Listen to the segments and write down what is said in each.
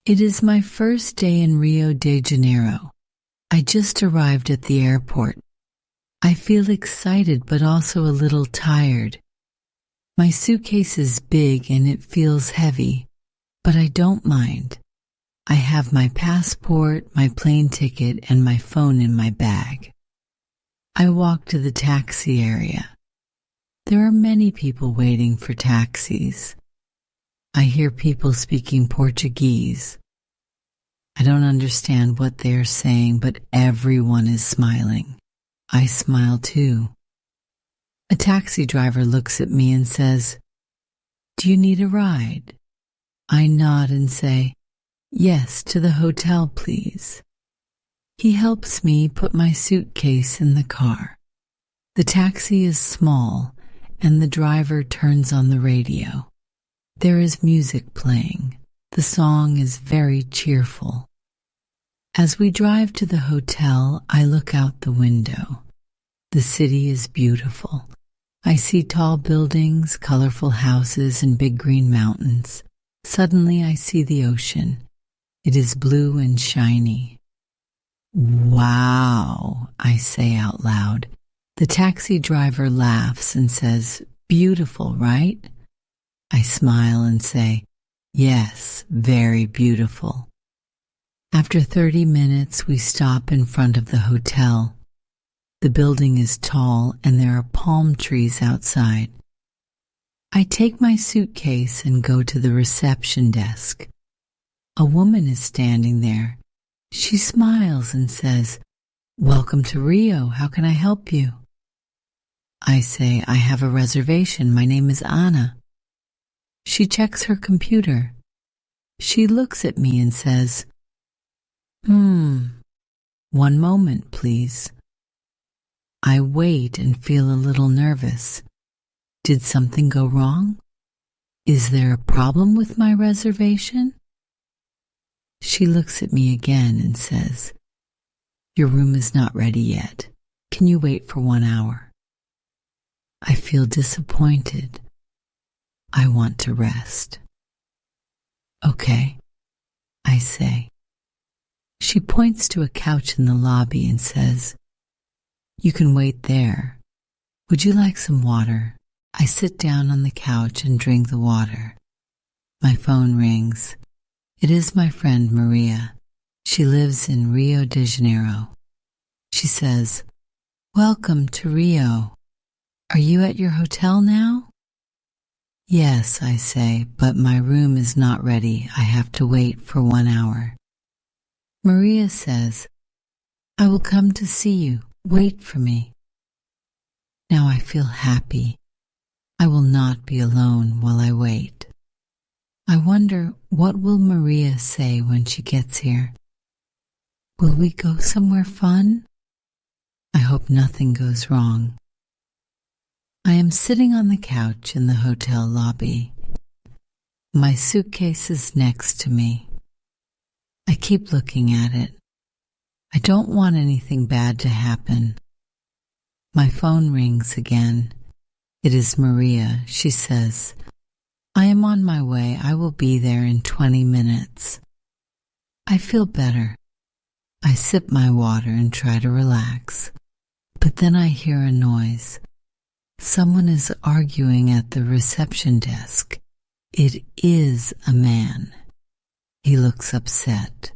It is my first day in Rio de Janeiro. I just arrived at the airport. I feel excited but also a little tired. My suitcase is big and it feels heavy, but I don't mind. I have my passport, my plane ticket, and my phone in my bag. I walk to the taxi area. There are many people waiting for taxis. I hear people speaking Portuguese. I don't understand what they are saying, but everyone is smiling. I smile too. A taxi driver looks at me and says, "Do you need a ride?" I nod and say, "Yes, to the hotel, please." He helps me put my suitcase in the car. The taxi is small, and the driver turns on the radio. There is music playing. The song is very cheerful. As we drive to the hotel, I look out the window. The city is beautiful. I see tall buildings, colorful houses, and big green mountains. Suddenly I see the ocean. It is blue and shiny. "Wow," I say out loud. The taxi driver laughs and says, "Beautiful, right?" I smile and say, "Yes, very beautiful." After 30 minutes, we stop in front of the hotel. The building is tall and there are palm trees outside. I take my suitcase and go to the reception desk. A woman is standing there. She smiles and says, "Welcome to Rio. How can I help you?" I say, "I have a reservation. My name is Anna." She checks her computer. She looks at me and says, "One moment, please." I wait and feel a little nervous. Did something go wrong? Is there a problem with my reservation? She looks at me again and says, "Your room is not ready yet. Can you wait for 1 hour?" I feel disappointed. I want to rest. "Okay," I say. She points to a couch in the lobby and says, "You can wait there. Would you like some water?" I sit down on the couch and drink the water. My phone rings. It is my friend Maria. She lives in Rio de Janeiro. She says, "Welcome to Rio. Are you at your hotel now?" "Yes," I say, "but my room is not ready. I have to wait for 1 hour." Maria says, "I will come to see you. Wait for me." Now I feel happy. I will not be alone while I wait. I wonder, what will Maria say when she gets here? Will we go somewhere fun? I hope nothing goes wrong. I am sitting on the couch in the hotel lobby. My suitcase is next to me. I keep looking at it. I don't want anything bad to happen. My phone rings again. It is Maria. She says, "I am on my way. I will be there in 20 minutes. I feel better. I sip my water and try to relax. But then I hear a noise. Someone is arguing at the reception desk. It is a man. He looks upset.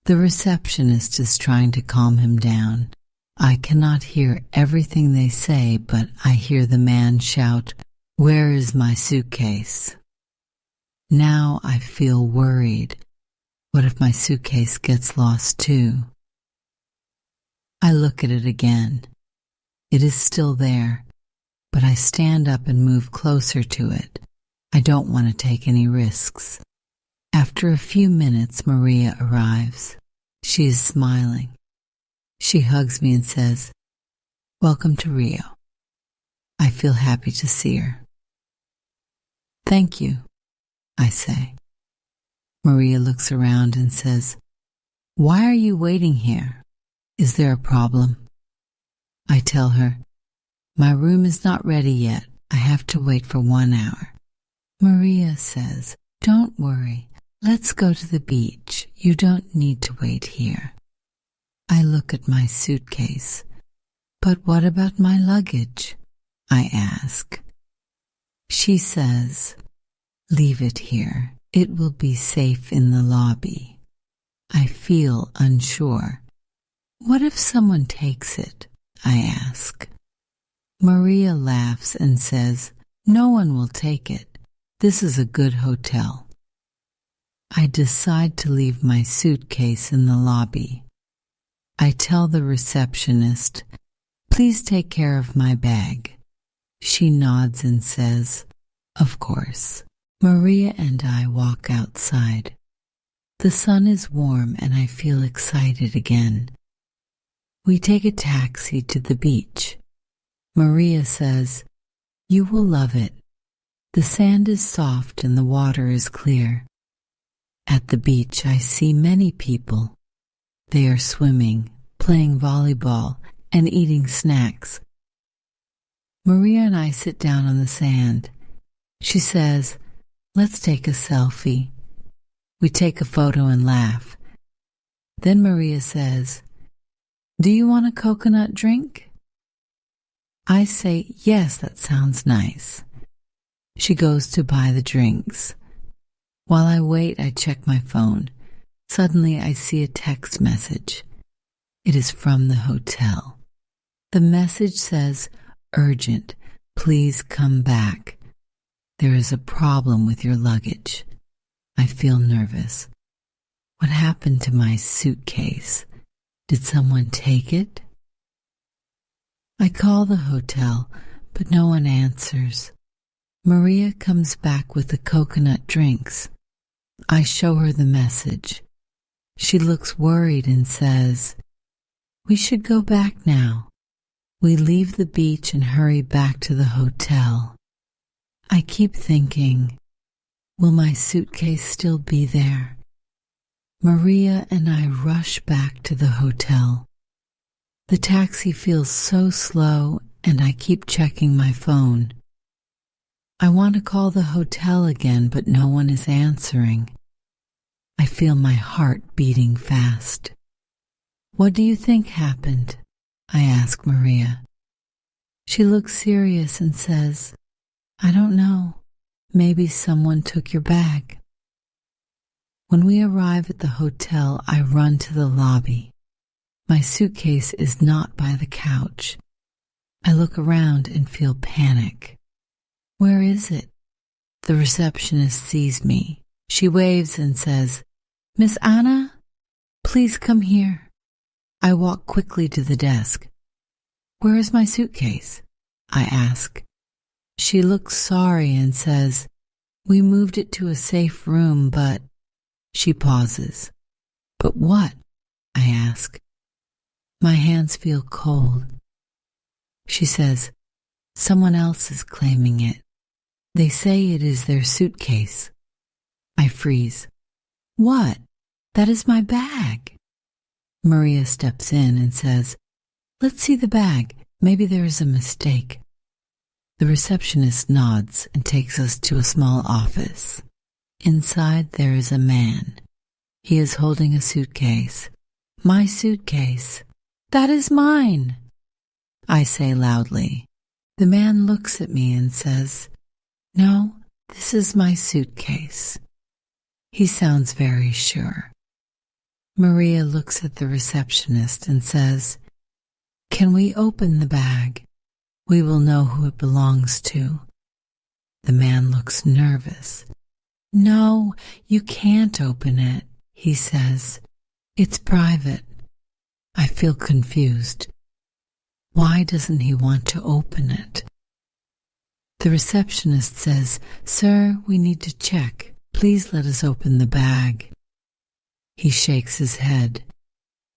The receptionist is trying to calm him down. I cannot hear everything they say, but I hear the man shout, "Where is my suitcase?" Now I feel worried. What if my suitcase gets lost too? I look at it again. It is still there, but I stand up and move closer to it. I don't want to take any risks. After a few minutes, Maria arrives. She is smiling. She hugs me and says, "Welcome to Rio." I feel happy to see her. "Thank you," I say. Maria looks around and says, "Why are you waiting here? Is there a problem?" I tell her, "My room is not ready yet. I have to wait for 1 hour." Maria says, "Don't worry. Let's go to the beach. You don't need to wait here. I look at my suitcase. But what about my luggage? I ask. She says, leave it here. It will be safe in the lobby. I feel unsure. What if someone takes it? I ask. Maria laughs and says, no one will take it. This is a good hotel. I decide to leave my suitcase in the lobby. I tell the receptionist, please take care of my bag. She nods and says, of course. Maria and I walk outside. The sun is warm and I feel excited again. We take a taxi to the beach. Maria says, you will love it. The sand is soft and the water is clear. At the beach, I see many people. They are swimming, playing volleyball, and eating snacks. Maria and I sit down on the sand. She says, let's take a selfie. We take a photo and laugh. Then Maria says, do you want a coconut drink? I say, yes, that sounds nice. She goes to buy the drinks. While I wait, I check my phone. Suddenly, I see a text message. It is from the hotel. The message says, urgent, please come back. There is a problem with your luggage. I feel nervous. What happened to my suitcase? Did someone take it? I call the hotel, but no one answers. Maria comes back with the coconut drinks. I show her the message. She looks worried and says, we should go back now. We leave the beach and hurry back to the hotel. I keep thinking, will my suitcase still be there? Maria and I rush back to the hotel. The taxi feels so slow and I keep checking my phone. I want to call the hotel again, but no one is answering. I feel my heart beating fast. What do you think happened? I ask Maria. She looks serious and says, I don't know. Maybe someone took your bag. When we arrive at the hotel, I run to the lobby. My suitcase is not by the couch. I look around and feel panic. Where is it? The receptionist sees me. She waves and says, Miss Anna, please come here. I walk quickly to the desk. Where is my suitcase? I ask. She looks sorry and says, we moved it to a safe room, but... She pauses. But what? I ask. My hands feel cold. She says, someone else is claiming it. They say it is their suitcase. I freeze. What? That is my bag. Maria steps in and says, let's see the bag. Maybe there is a mistake. The receptionist nods and takes us to a small office. Inside there is a man. He is holding a suitcase. My suitcase. That is mine. I say loudly. The man looks at me and says, no, this is my suitcase. He sounds very sure. Maria looks at the receptionist and says, can we open the bag? We will know who it belongs to. The man looks nervous. No, you can't open it, he says. It's private. I feel confused. Why doesn't he want to open it? The receptionist says, sir, we need to check. Please let us open the bag. He shakes his head.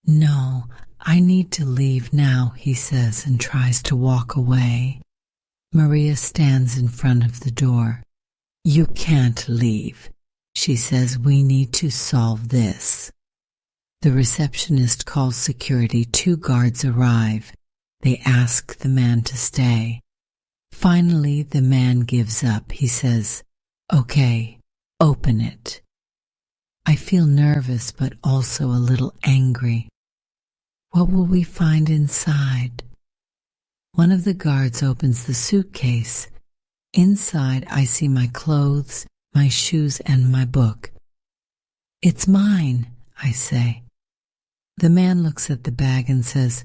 No, I need to leave now, he says, and tries to walk away. Maria stands in front of the door. You can't leave. She says, we need to solve this. The receptionist calls security. 2 guards arrive. They ask the man to stay. Finally, the man gives up. He says, okay, open it. I feel nervous but also a little angry. What will we find inside? One of the guards opens the suitcase. Inside, I see my clothes, my shoes, and my book. It's mine, I say. The man looks at the bag and says,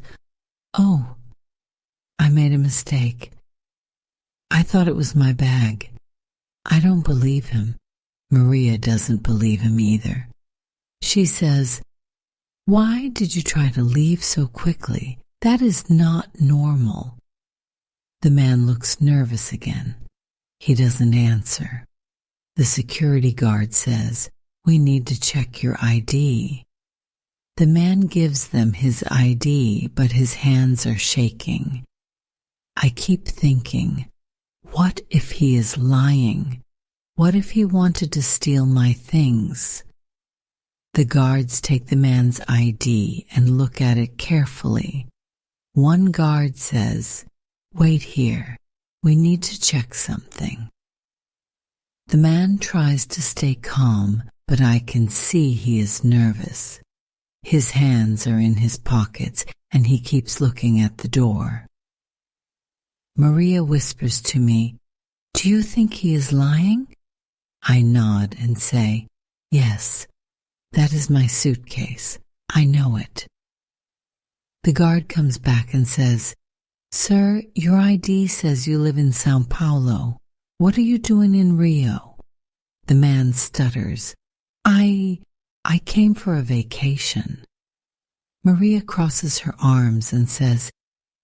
"Oh, I made a mistake. I thought it was my bag." I don't believe him. Maria doesn't believe him either. She says, "Why did you try to leave so quickly? That is not normal." The man looks nervous again. He doesn't answer. The security guard says, "We need to check your ID." The man gives them his ID, but his hands are shaking. I keep thinking, what if he is lying? What if he wanted to steal my things? The guards take the man's ID and look at it carefully. One guard says, "Wait here. We need to check something." The man tries to stay calm, but I can see he is nervous. His hands are in his pockets, and he keeps looking at the door. Maria whispers to me, "Do you think he is lying?" I nod and say, "Yes, that is my suitcase. I know it." The guard comes back and says, "Sir, your ID says you live in São Paulo. What are you doing in Rio?" The man stutters, I came for a vacation." Maria crosses her arms and says,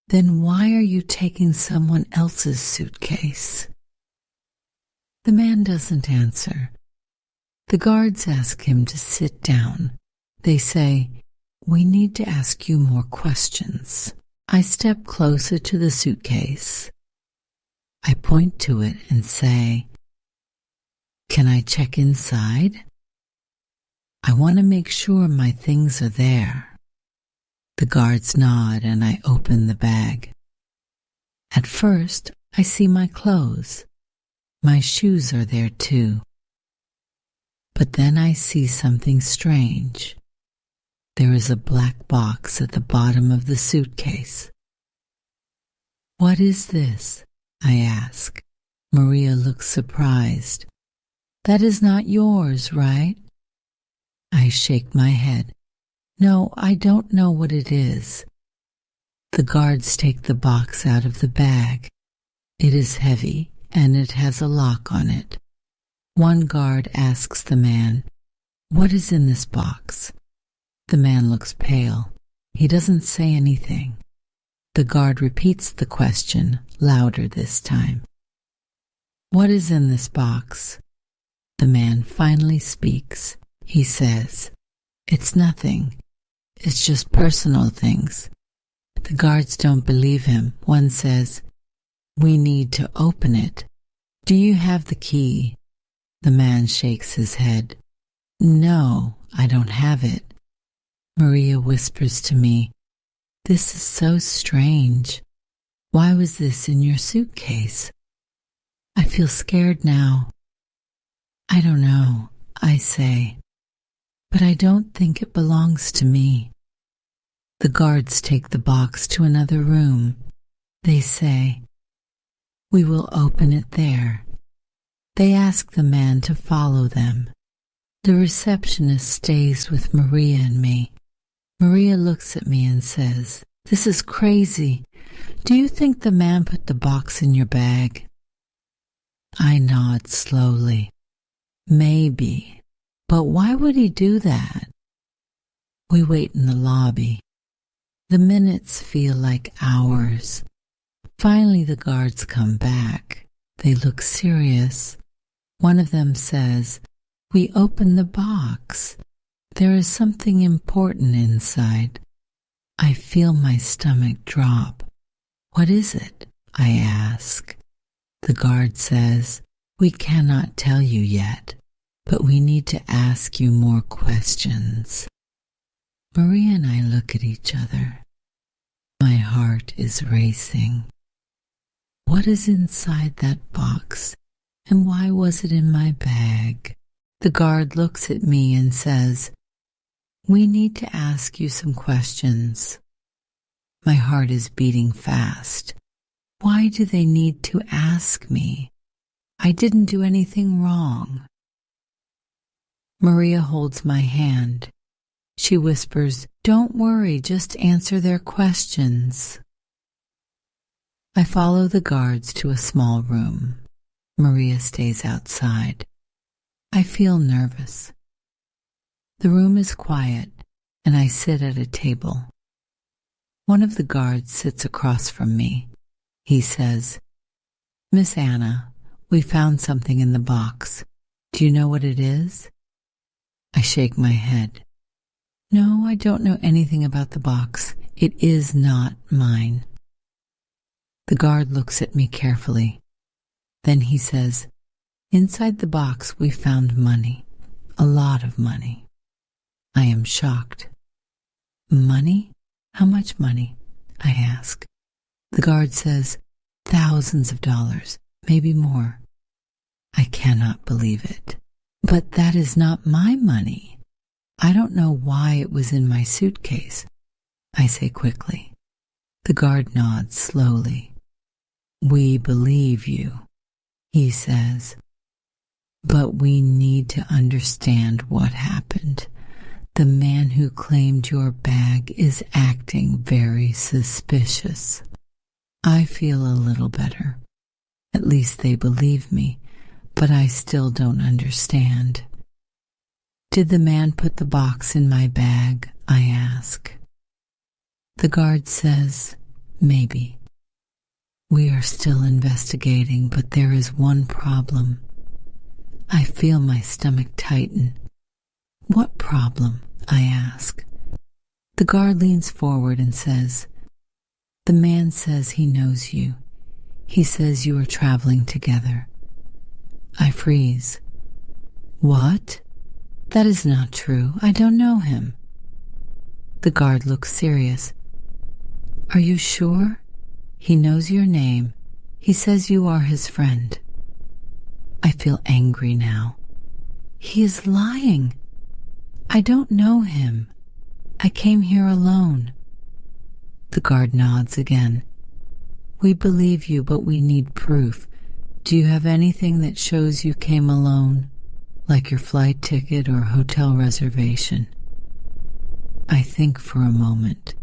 "Then why are you taking someone else's suitcase?" The man doesn't answer. The guards ask him to sit down. They say, "We need to ask you more questions." I step closer to the suitcase. I point to it and say, "Can I check inside? I want to make sure my things are there." The guards nod and I open the bag. At first, I see my clothes. My shoes are there too. But then I see something strange. There is a black box at the bottom of the suitcase. "What is this?" I ask. Maria looks surprised. "That is not yours, right?" I shake my head. "No, I don't know what it is." The guards take the box out of the bag. It is heavy, and it has a lock on it. One guard asks the man, "What is in this box?" The man looks pale. He doesn't say anything. The guard repeats the question, louder this time. "What is in this box?" The man finally speaks. He says, "It's nothing. It's just personal things." The guards don't believe him. One says, "We need to open it. Do you have the key?" The man shakes his head. "No, I don't have it." Maria whispers to me, "This is so strange. Why was this in your suitcase?" I feel scared now. "I don't know," I say, "but I don't think it belongs to me." The guards take the box to another room. They say, "We will open it there." They ask the man to follow them. The receptionist stays with Maria and me. Maria looks at me and says, "This is crazy. Do you think the man put the box in your bag?" I nod slowly. "Maybe. But why would he do that?" We wait in the lobby. The minutes feel like hours. Finally, the guards come back. They look serious. One of them says, "We opened the box. There is something important inside." I feel my stomach drop. "What is it?" I ask. The guard says, "We cannot tell you yet, but we need to ask you more questions." Maria and I look at each other. My heart is racing. What is inside that box, and why was it in my bag? The guard looks at me and says, "We need to ask you some questions." My heart is beating fast. Why do they need to ask me? I didn't do anything wrong. Maria holds my hand. She whispers, "Don't worry, just answer their questions." I follow the guards to a small room. Maria stays outside. I feel nervous. The room is quiet, and I sit at a table. One of the guards sits across from me. He says, "Miss Anna, we found something in the box. Do you know what it is?" I shake my head. "No, I don't know anything about the box. It is not mine." The guard looks at me carefully. Then he says, "Inside the box we found money, a lot of money." I am shocked. "Money? How much money?" I ask. The guard says, "Thousands of dollars, maybe more." I cannot believe it. "But that is not my money. I don't know why it was in my suitcase," I say quickly. The guard nods slowly. "We believe you," he says. "But we need to understand what happened. The man who claimed your bag is acting very suspicious." I feel a little better. At least they believe me, but I still don't understand. "Did the man put the box in my bag?" I ask. The guard says, "Maybe. We are still investigating, but there is one problem." I feel my stomach tighten. "What problem?" I ask. The guard leans forward and says, "The man says he knows you. He says you are traveling together." I freeze. "What? That is not true. I don't know him." The guard looks serious. "Are you sure? He knows your name. He says you are his friend." I feel angry now. He is lying. I don't know him. I came here alone. The guard nods again. "We believe you, but we need proof. Do you have anything that shows you came alone, like your flight ticket or hotel reservation?" I think for a moment.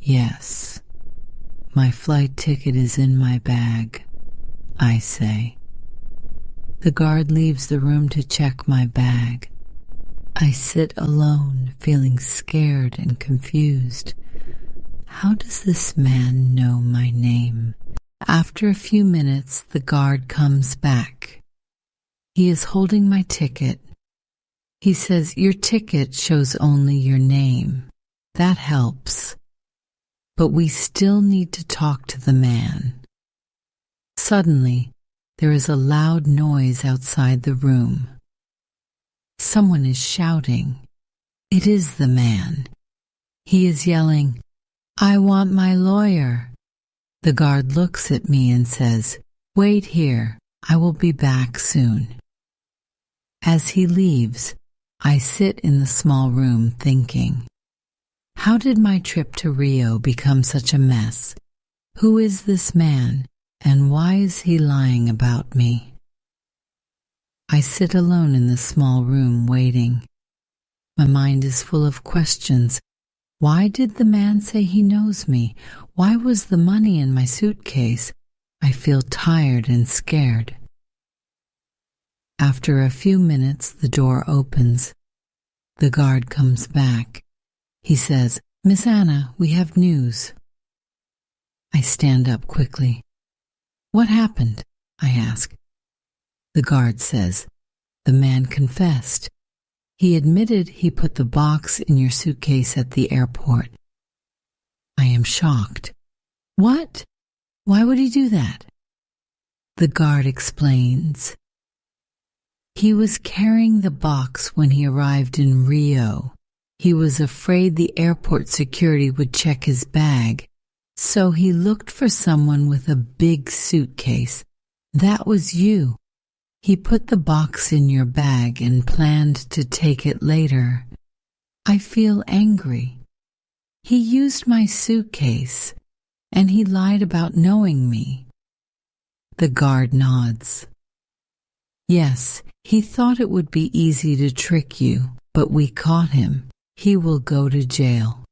"Yes, my flight ticket is in my bag," I say. The guard leaves the room to check my bag. I sit alone, feeling scared and confused. How does this man know my name? After a few minutes, the guard comes back. He is holding my ticket. He says, "Your ticket shows only your name. That helps. But we still need to talk to the man." Suddenly, there is a loud noise outside the room. Someone is shouting. It is the man. He is yelling, "I want my lawyer." The guard looks at me and says, "Wait here. I will be back soon." As he leaves, I sit in the small room thinking, how did my trip to Rio become such a mess? Who is this man, and why is he lying about me? I sit alone in the small room waiting. My mind is full of questions. Why did the man say he knows me? Why was the money in my suitcase? I feel tired and scared. After a few minutes, the door opens. The guard comes back. He says, "Miss Anna, we have news." I stand up quickly. "What happened?" I ask. The guard says, "The man confessed. He admitted he put the box in your suitcase at the airport." I am shocked. "What? Why would he do that?" The guard explains. He was carrying the box when he arrived in Rio. He was afraid the airport security would check his bag, so he looked for someone with a big suitcase. That was you. He put the box in your bag and planned to take it later. I feel angry. He used my suitcase, and he lied about knowing me. The guard nods. Yes, he thought it would be easy to trick you, but we caught him. He will go to jail.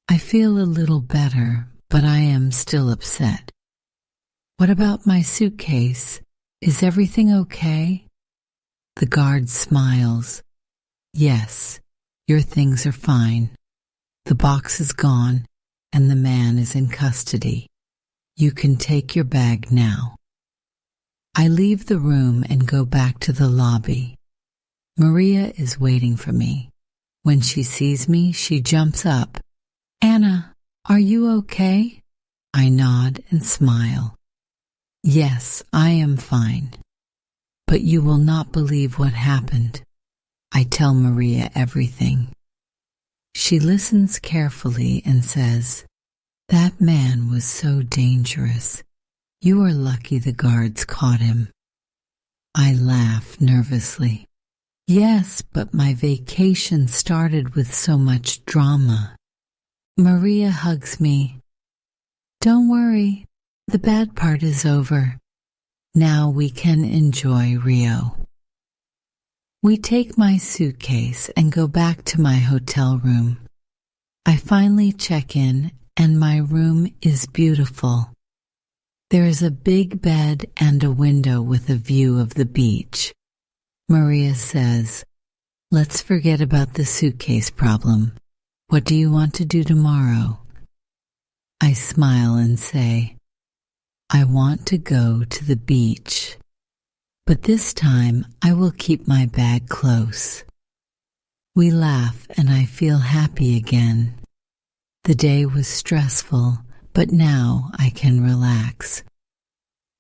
I feel a little better, but I am still upset. What about my suitcase? Is everything okay? The guard smiles. Yes, your things are fine. The box is gone, and the man is in custody. You can take your bag now. I leave the room and go back to the lobby. Maria is waiting for me. When she sees me, she jumps up. Anna, are you okay? I nod and smile. Yes, I am fine. But you will not believe what happened. I tell Maria everything. She listens carefully and says, That man was so dangerous. You are lucky the guards caught him. I laugh nervously. Yes, but my vacation started with so much drama. Maria hugs me. Don't worry, the bad part is over. Now we can enjoy Rio. We take my suitcase and go back to my hotel room. I finally check in, and my room is beautiful. There is a big bed and a window with a view of the beach. Maria says, Let's forget about the suitcase problem. What do you want to do tomorrow? I smile and say, I want to go to the beach. But this time I will keep my bag close. We laugh and I feel happy again. The day was stressful, but now I can relax.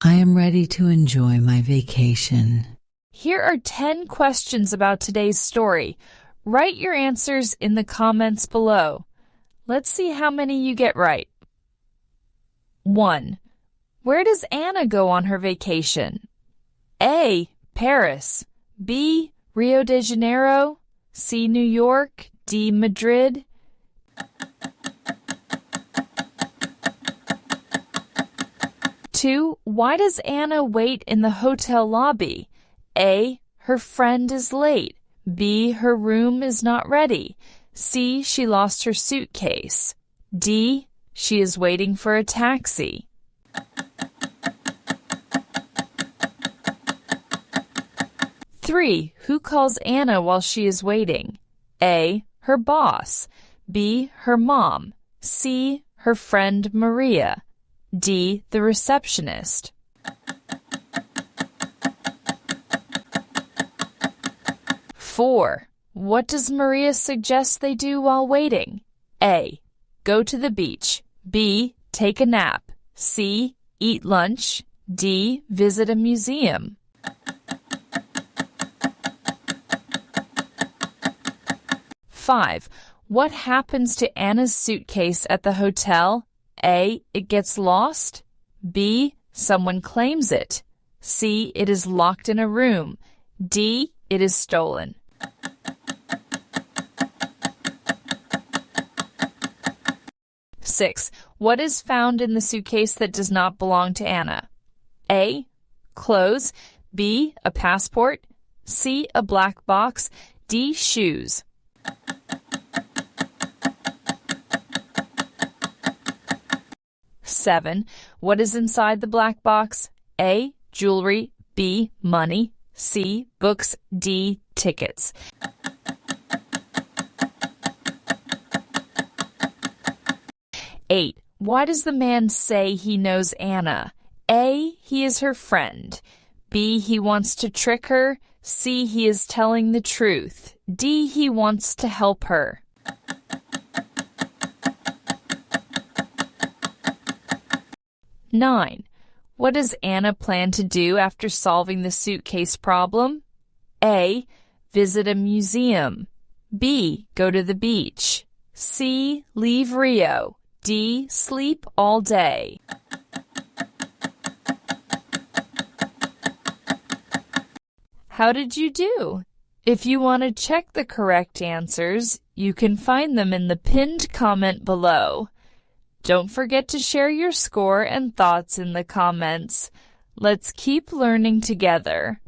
I am ready to enjoy my vacation. Here are 10 questions about today's story. Write your answers in the comments below. Let's see how many you get right. 1. Where does Anna go on her vacation? A. Paris. B. Rio de Janeiro. C. New York. D. Madrid. 2. Why does Anna wait in the hotel lobby? A. Her friend is late. B. Her room is not ready. C. She lost her suitcase. D. She is waiting for a taxi. 3. Who calls Anna while she is waiting? A. Her boss. B. Her mom. C. Her friend Maria. D. The receptionist. 4. What does Maria suggest they do while waiting? A. Go to the beach. B. Take a nap. C. Eat lunch. D. Visit a museum. 5. What happens to Anna's suitcase at the hotel? A. It gets lost. B. Someone claims it. C. It is locked in a room. D. It is stolen. 6. What is found in the suitcase that does not belong to Anna? A. Clothes. B. A passport. C. A black box. D. Shoes. 7. What is inside the black box? A. Jewelry. B. Money. C. Books. D. Tickets. 8. Why does the man say he knows Anna? A. He is her friend. B. He wants to trick her. C. He is telling the truth. D. He wants to help her. 9. What does Anna plan to do after solving the suitcase problem? A. Visit a museum. B. Go to the beach. C. Leave Rio. D. Sleep all day. How did you do? If you want to check the correct answers, you can find them in the pinned comment below. Don't forget to share your score and thoughts in the comments. Let's keep learning together.